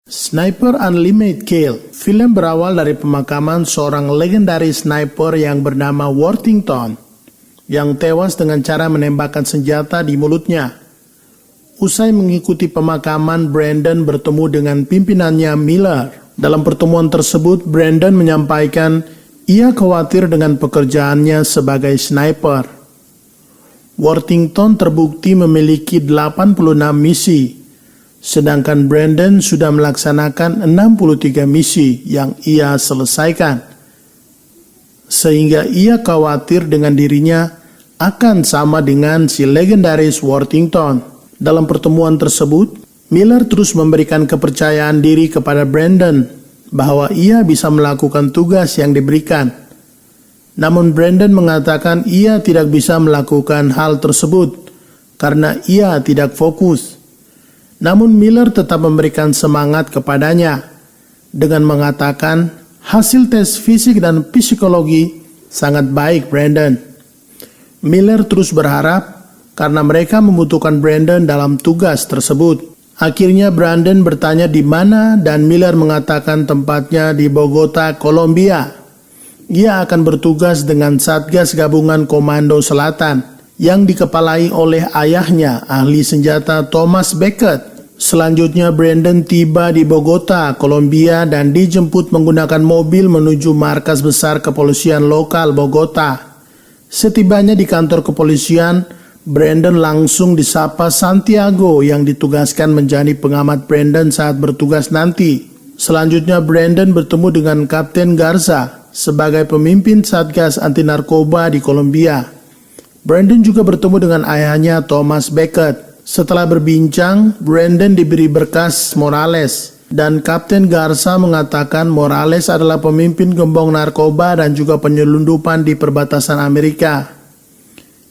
Sniper Unlimited Kill. Film berawal dari pemakaman seorang legendaris sniper yang bernama Worthington, yang tewas dengan cara menembakkan senjata di mulutnya. Usai mengikuti pemakaman, Brandon bertemu dengan pimpinannya Miller. Dalam pertemuan tersebut, Brandon menyampaikan ia khawatir dengan pekerjaannya sebagai sniper. Worthington terbukti memiliki 86 misi, sedangkan Brandon sudah melaksanakan 63 misi yang ia selesaikan. Sehingga ia khawatir dengan dirinya akan sama dengan si legendaris Worthington. Dalam pertemuan tersebut, Miller terus memberikan kepercayaan diri kepada Brandon bahwa ia bisa melakukan tugas yang diberikan. Namun Brandon mengatakan ia tidak bisa melakukan hal tersebut karena ia tidak fokus. Namun Miller tetap memberikan semangat kepadanya dengan mengatakan hasil tes fisik dan psikologi sangat baik Brandon. Miller terus berharap karena mereka membutuhkan Brandon dalam tugas tersebut. Akhirnya Brandon bertanya di mana dan Miller mengatakan tempatnya di Bogota, Kolombia. Ia akan bertugas dengan Satgas Gabungan Komando Selatan yang dikepalai oleh ayahnya, ahli senjata Thomas Becket. Selanjutnya Brandon tiba di Bogota, Kolombia dan dijemput menggunakan mobil menuju markas besar kepolisian lokal Bogota. Setibanya di kantor kepolisian, Brandon langsung disapa Santiago yang ditugaskan menjadi pengamat Brandon saat bertugas nanti. Selanjutnya Brandon bertemu dengan Kapten Garza sebagai pemimpin Satgas Anti Narkoba di Kolombia. Brandon juga bertemu dengan ayahnya Thomas Becket. Setelah berbincang, Brandon diberi berkas Morales dan Kapten Garza mengatakan Morales adalah pemimpin gembong narkoba dan juga penyelundupan di perbatasan Amerika.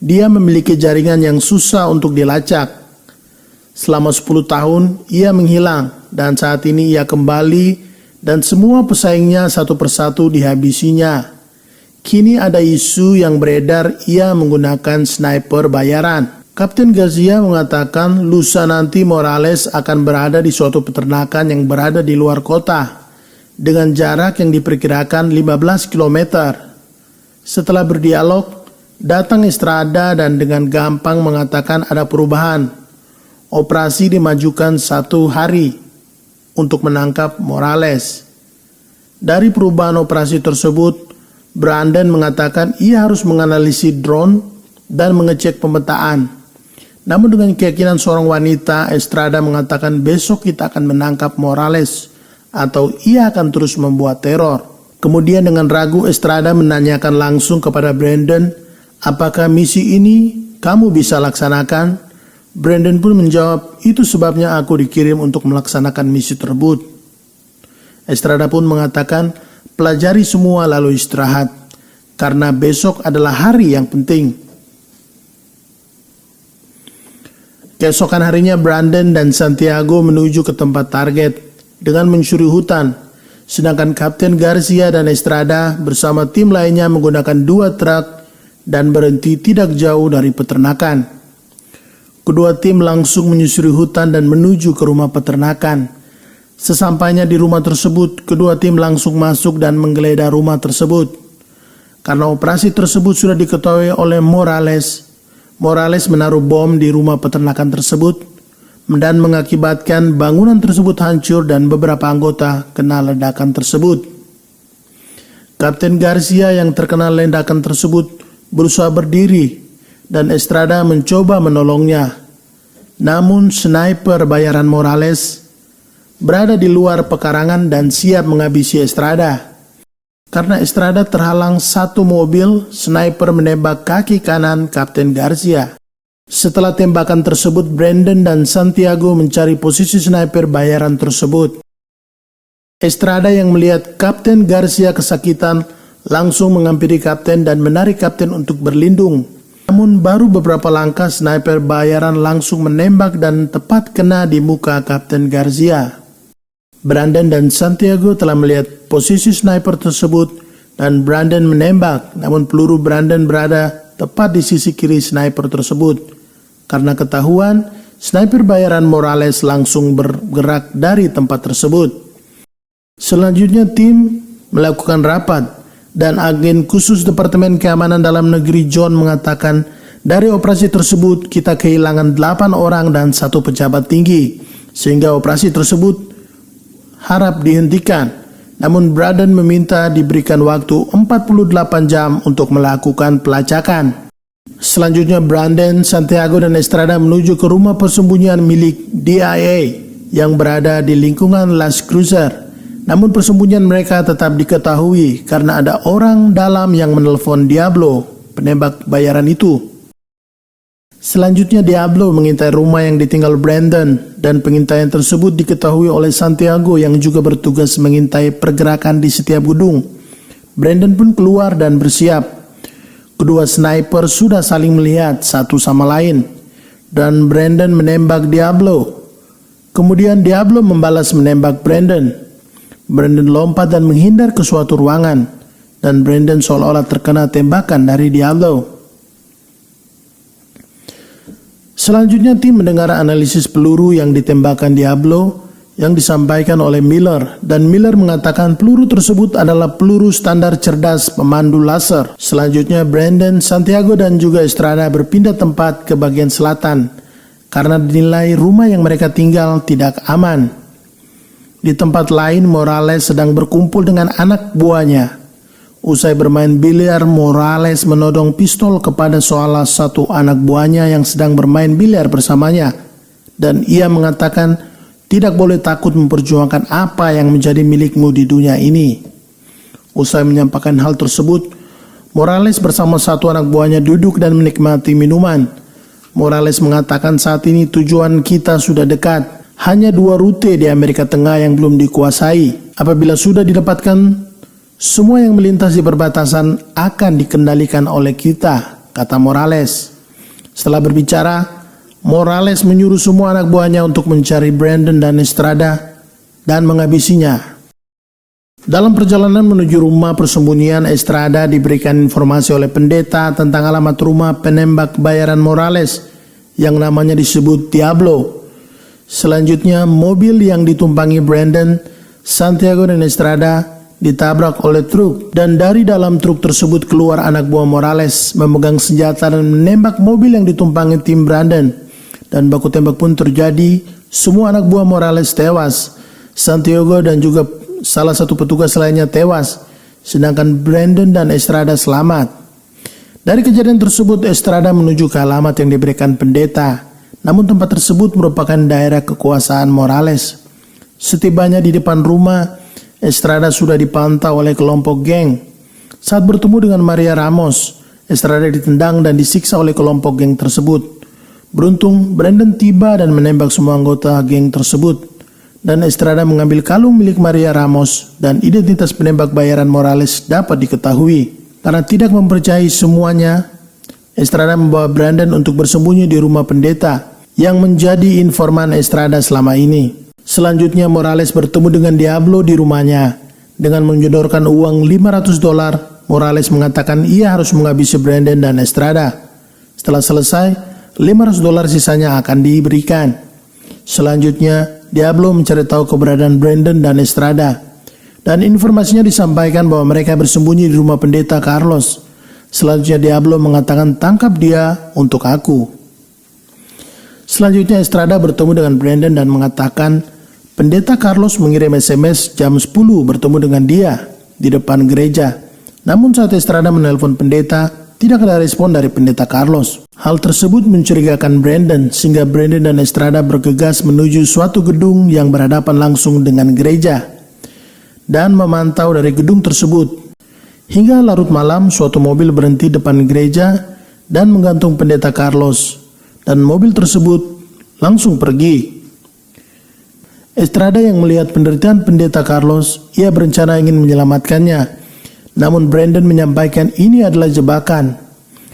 Dia memiliki jaringan yang susah untuk dilacak. Selama 10 tahun, ia menghilang dan saat ini ia kembali dan semua pesaingnya satu persatu dihabisinya. Kini ada isu yang beredar ia menggunakan sniper bayaran. Kapten Garcia mengatakan lusa nanti Morales akan berada di suatu peternakan yang berada di luar kota dengan jarak yang diperkirakan 15 km. Setelah berdialog, datang Estrada dan dengan gampang mengatakan ada perubahan. Operasi dimajukan 1 hari untuk menangkap Morales. Dari perubahan operasi tersebut, Brandon mengatakan ia harus menganalisis drone dan mengecek pemetaan. Namun dengan keyakinan seorang wanita, Estrada mengatakan besok kita akan menangkap Morales atau ia akan terus membuat teror. Kemudian dengan ragu Estrada menanyakan langsung kepada Brandon, apakah misi ini kamu bisa laksanakan? Brandon pun menjawab, itu sebabnya aku dikirim untuk melaksanakan misi tersebut. Estrada pun mengatakan, pelajari semua lalu istirahat, karena besok adalah hari yang penting. Keesokan harinya Brandon dan Santiago menuju ke tempat target dengan mencuri hutan, sedangkan Kapten Garcia dan Estrada bersama tim lainnya menggunakan 2 truk dan berhenti tidak jauh dari peternakan. Kedua tim langsung menyusuri hutan dan menuju ke rumah peternakan. Sesampainya di rumah tersebut, kedua tim langsung masuk dan menggeledah rumah tersebut. Karena operasi tersebut sudah diketahui oleh Morales, Morales menaruh bom di rumah peternakan tersebut dan mengakibatkan bangunan tersebut hancur dan beberapa anggota kena ledakan tersebut. Kapten Garcia yang terkena ledakan tersebut berusaha berdiri dan Estrada mencoba menolongnya. Namun sniper bayaran Morales berada di luar pekarangan dan siap menghabisi Estrada. Karena Estrada terhalang satu mobil, sniper menembak kaki kanan Kapten Garcia. Setelah tembakan tersebut, Brandon dan Santiago mencari posisi sniper bayaran tersebut. Estrada yang melihat Kapten Garcia kesakitan langsung menghampiri Kapten dan menarik Kapten untuk berlindung. Namun baru beberapa langkah sniper bayaran langsung menembak dan tepat kena di muka Kapten Garcia. Brandon dan Santiago telah melihat posisi sniper tersebut dan Brandon menembak, namun peluru Brandon berada tepat di sisi kiri sniper tersebut. Karena ketahuan, Sniper bayaran Morales langsung bergerak dari tempat tersebut. Selanjutnya tim melakukan rapat dan agen khusus Departemen Keamanan Dalam Negeri John mengatakan dari operasi tersebut kita kehilangan 8 orang dan 1 pejabat tinggi sehingga operasi tersebut harap dihentikan. Namun Braden meminta diberikan waktu 48 jam untuk melakukan pelacakan. Selanjutnya Brandon, Santiago, dan Estrada menuju ke rumah persembunyian milik DIA yang berada di lingkungan Las Cruces. Namun persembunyian mereka tetap diketahui karena ada orang dalam yang menelpon Diablo, penembak bayaran itu. Selanjutnya Diablo mengintai rumah yang ditinggal Brandon dan pengintaian tersebut diketahui oleh Santiago yang juga bertugas mengintai pergerakan di setiap gedung. Brandon pun keluar dan bersiap. Kedua sniper sudah saling melihat satu sama lain dan Brandon menembak Diablo. Kemudian Diablo membalas menembak Brandon. Brandon lompat dan menghindar ke suatu ruangan dan Brandon seolah-olah terkena tembakan dari Diablo. Selanjutnya tim mendengar analisis peluru yang ditembakkan Diablo yang disampaikan oleh Miller dan Miller mengatakan peluru tersebut adalah peluru standar cerdas pemandu laser. Selanjutnya Brandon, Santiago, dan juga Estrada berpindah tempat ke bagian selatan karena dinilai rumah yang mereka tinggal tidak aman. Di tempat lain Morales sedang berkumpul dengan anak buahnya. Usai bermain biliar, Morales menodong pistol kepada salah satu anak buahnya yang sedang bermain biliar bersamanya dan ia mengatakan tidak boleh takut memperjuangkan apa yang menjadi milikmu di dunia ini. Usai menyampaikan hal tersebut, Morales bersama satu anak buahnya duduk dan menikmati minuman. Morales mengatakan saat ini tujuan kita sudah dekat. Hanya 2 rute di Amerika Tengah yang belum dikuasai. Apabila sudah didapatkan, semua yang melintas di perbatasan akan dikendalikan oleh kita, kata Morales. Setelah berbicara, Morales menyuruh semua anak buahnya untuk mencari Brandon dan Estrada dan menghabisinya. Dalam perjalanan menuju rumah persembunyian, Estrada diberikan informasi oleh pendeta tentang alamat rumah penembak bayaran Morales yang namanya disebut Diablo. Selanjutnya, mobil yang ditumpangi Brandon, Santiago, dan Estrada ditabrak oleh truk dan dari dalam truk tersebut keluar anak buah Morales memegang senjata dan menembak mobil yang ditumpangi tim Brandon. Dan baku tembak pun terjadi, semua anak buah Morales tewas. Santiago dan juga salah satu petugas lainnya tewas, sedangkan Brandon dan Estrada selamat. Dari kejadian tersebut, Estrada menuju ke alamat yang diberikan pendeta, namun tempat tersebut merupakan daerah kekuasaan Morales. Setibanya di depan rumah, Estrada sudah dipantau oleh kelompok geng. Saat bertemu dengan Maria Ramos, Estrada ditendang dan disiksa oleh kelompok geng tersebut. Beruntung, Brandon tiba dan menembak semua anggota geng tersebut. Dan Estrada mengambil kalung milik Maria Ramos dan identitas penembak bayaran Morales dapat diketahui. Karena tidak mempercayai semuanya, Estrada membawa Brandon untuk bersembunyi di rumah pendeta yang menjadi informan Estrada selama ini. Selanjutnya Morales bertemu dengan Diablo di rumahnya. Dengan menyodorkan uang $500, Morales mengatakan ia harus menghabisi Brandon dan Estrada. Setelah selesai, $500 sisanya akan diberikan. Selanjutnya, Diablo mencari tahu keberadaan Brandon dan Estrada. Dan informasinya disampaikan bahwa mereka bersembunyi di rumah pendeta Carlos. Selanjutnya Diablo mengatakan tangkap dia untuk aku. Selanjutnya Estrada bertemu dengan Brandon dan mengatakan pendeta Carlos mengirim SMS jam 10 bertemu dengan dia di depan gereja. Namun saat Estrada menelpon pendeta, tidak ada respon dari pendeta Carlos. Hal tersebut mencurigakan Brandon sehingga Brandon dan Estrada bergegas menuju suatu gedung yang berhadapan langsung dengan gereja dan memantau dari gedung tersebut. Hingga larut malam suatu mobil berhenti depan gereja dan menggantung pendeta Carlos dan mobil tersebut langsung pergi. Estrada yang melihat penderitaan pendeta Carlos, ia berencana ingin menyelamatkannya. Namun Brandon menyampaikan ini adalah jebakan.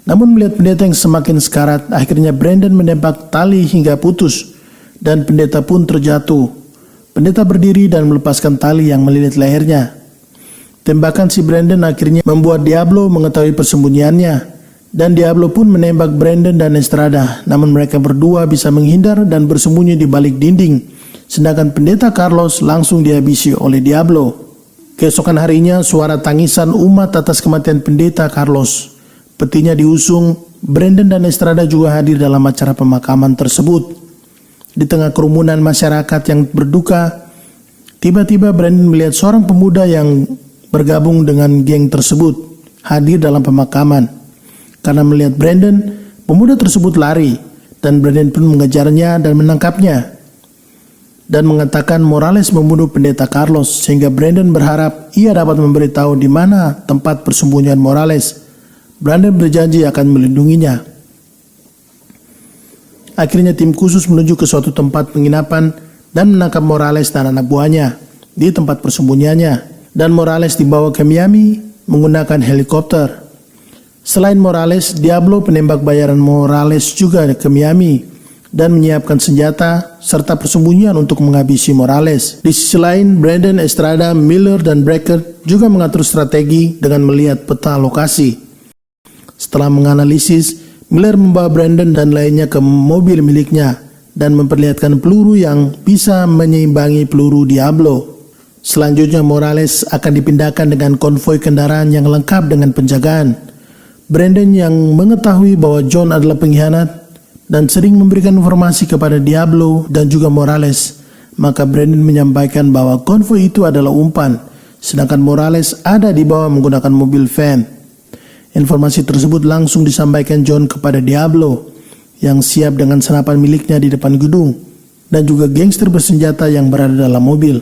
Namun melihat pendeta yang semakin sekarat, akhirnya Brandon menembak tali hingga putus dan pendeta pun terjatuh. Pendeta berdiri dan melepaskan tali yang melilit lehernya. Tembakan si Brandon akhirnya membuat Diablo mengetahui persembunyiannya Dan Diablo pun menembak Brandon dan Estrada, namun mereka berdua bisa menghindar dan bersembunyi di balik dinding, sedangkan pendeta Carlos langsung dihabisi oleh Diablo. Keesokan harinya, suara tangisan umat atas kematian pendeta Carlos. Petinya diusung, Brandon dan Estrada juga hadir dalam acara pemakaman tersebut. Di tengah kerumunan masyarakat yang berduka, tiba-tiba Brandon melihat seorang pemuda yang bergabung dengan geng tersebut hadir dalam pemakaman. Karena melihat Brandon, pemuda tersebut lari, dan Brandon pun mengejarnya dan menangkapnya, dan mengatakan Morales membunuh pendeta Carlos, sehingga Brandon berharap ia dapat memberitahu di mana tempat persembunyian Morales. Brandon berjanji akan melindunginya. Akhirnya tim khusus menuju ke suatu tempat penginapan dan menangkap Morales dan anak buahnya di tempat persembunyiannya, dan Morales dibawa ke Miami menggunakan helikopter. Selain Morales, Diablo penembak bayaran Morales juga ke Miami dan menyiapkan senjata serta persembunyian untuk menghabisi Morales. Di sisi lain, Brandon, Estrada, Miller, dan Brackett juga mengatur strategi dengan melihat peta lokasi. Setelah menganalisis, Miller membawa Brandon dan lainnya ke mobil miliknya dan memperlihatkan peluru yang bisa menyeimbangi peluru Diablo. Selanjutnya, Morales akan dipindahkan dengan konvoi kendaraan yang lengkap dengan penjagaan. Brandon yang mengetahui bahwa John adalah pengkhianat dan sering memberikan informasi kepada Diablo dan juga Morales, maka Brandon menyampaikan bahwa konvoi itu adalah umpan, sedangkan Morales ada di bawah menggunakan mobil van. Informasi tersebut langsung disampaikan John kepada Diablo yang siap dengan senapan miliknya di depan gedung, dan juga gangster bersenjata yang berada dalam mobil.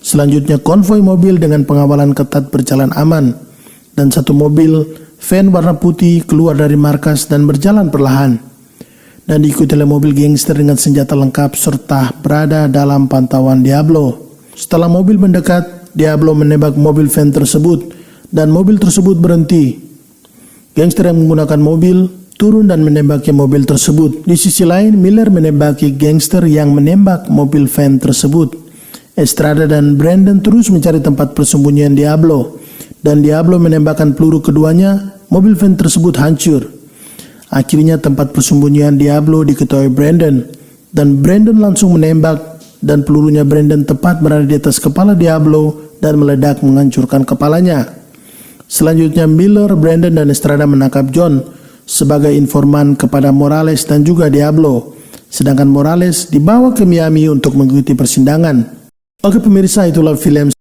Selanjutnya, konvoi mobil dengan pengawalan ketat berjalan aman, dan satu mobil van warna putih keluar dari markas dan berjalan perlahan, dan diikuti oleh mobil gangster dengan senjata lengkap serta berada dalam pantauan Diablo. Setelah mobil mendekat, Diablo menembak mobil van tersebut dan mobil tersebut berhenti. Gangster yang menggunakan mobil turun dan menembaki mobil tersebut. Di sisi lain, Miller menembaki gangster yang menembak mobil van tersebut. Estrada dan Brandon terus mencari tempat persembunyian Diablo, dan Diablo menembakkan peluru keduanya. Mobil van tersebut hancur. Akhirnya tempat persembunyian Diablo diketahui Brandon, dan Brandon langsung menembak, dan pelurunya Brandon tepat berada di atas kepala Diablo dan meledak menghancurkan kepalanya. Selanjutnya, Miller, Brandon, dan Estrada menangkap John sebagai informan kepada Morales dan juga Diablo, sedangkan Morales dibawa ke Miami untuk mengikuti persidangan. Oke pemirsa, itulah film